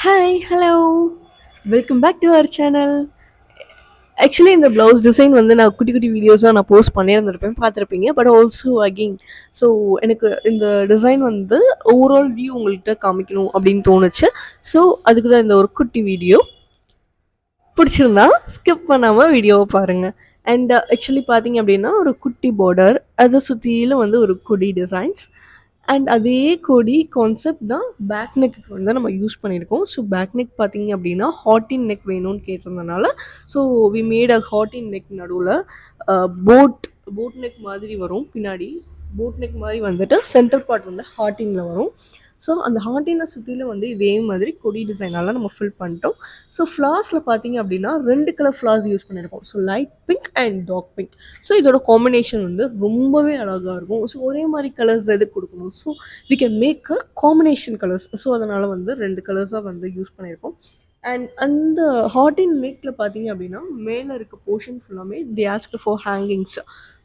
Hi, hello. Welcome back to our channel. Actually இந்த blouse design வந்து நான் குட்டி குட்டி வீடியோஸாக நான் போஸ்ட் பண்ணியிருந்திருப்பேன், பார்த்துருப்பீங்க. பட் ஆல்சோ அகெயின் ஸோ எனக்கு இந்த டிசைன் வந்து ஓவரால் வியூ உங்கள்கிட்ட காமிக்கணும் அப்படின்னு தோணுச்சு. ஸோ அதுக்கு தான் இந்த ஒரு குட்டி வீடியோ. பிடிச்சிருந்தா ஸ்கிப் பண்ணாமல் வீடியோவை பாருங்கள். அண்ட் ஆக்சுவலி பார்த்தீங்க அப்படின்னா ஒரு குட்டி பார்டர், அதை சுற்றிலும் வந்து ஒரு கொடி டிசைன்ஸ். அண்ட் அதே கொடி கான்செப்ட் தான் பேக் நெக்கு வந்து நம்ம யூஸ் பண்ணியிருக்கோம். ஸோ பேக் நெக் பார்த்தீங்க அப்படின்னா ஹாட்டின் நெக் வேணும்னு கேட்டிருந்தனால ஸோ வி மேட் அ ஹாட்டின் நெக் நடுவில் போட் போட் நெக் மாதிரி வரும். பின்னாடி போட் நெக் மாதிரி வந்துட்டு சென்டர் பார்ட் வந்து ஹார்டினில் வரும். ஸோ அந்த ஹார்டினை சுற்றிலும் வந்து இதே மாதிரி கொடி டிசைனால நம்ம ஃபில் பண்ணிட்டோம். ஸோ ஃப்ளார்ஸில் பார்த்தீங்க அப்படின்னா 2 கலர் ஃப்ளார்ஸ் யூஸ் பண்ணியிருக்கோம். So light pink and dark pink. So இதோட காம்பினேஷன் வந்து ரொம்பவே அழகாக இருக்கும். ஸோ ஒரே மாதிரி கலர்ஸ் எதுக்கு கொடுக்கணும்? So we can make a combination colours. So அதனால் வந்து 2 கலர்ஸாக வந்து யூஸ் பண்ணியிருக்கோம். அண்ட் அந்த ஹாட்டின் நெக்கில் பார்த்தீங்க அப்படின்னா மேலே இருக்க போர்ஷன் ஃபுல்லாமே தி ஆஸ்க்டு ஃபார் ஹேங்கிங்ஸ்.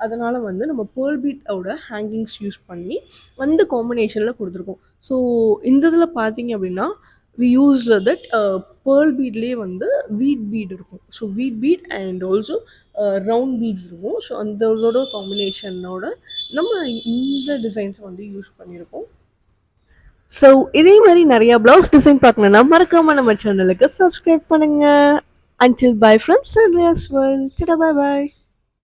அதனால் வந்து நம்ம பேர்ல் பீட்டோட ஹேங்கிங்ஸ் யூஸ் பண்ணி அந்த காம்பினேஷனில் கொடுத்துருக்கோம். ஸோ இந்த இதில் பார்த்தீங்க அப்படின்னா வி யூஸ் தட் பேர்ல் பீட்லேயே வந்து வீட் பீட் இருக்கும். So wheat bead and also round beads இருக்கும். ஸோ அந்த இதோட காம்பினேஷனோட நம்ம இந்த டிசைன்ஸ் வந்து யூஸ் பண்ணியிருக்கோம். ஸோ இதே மாதிரி நிறைய ப்ளவுஸ் டிசைன் பார்க்கணுன்னா மறக்காம நம்ம சேனலுக்கு சப்ஸ்கிரைப் பண்ணுங்க. Until by from sunrise world. Tata, bye bye.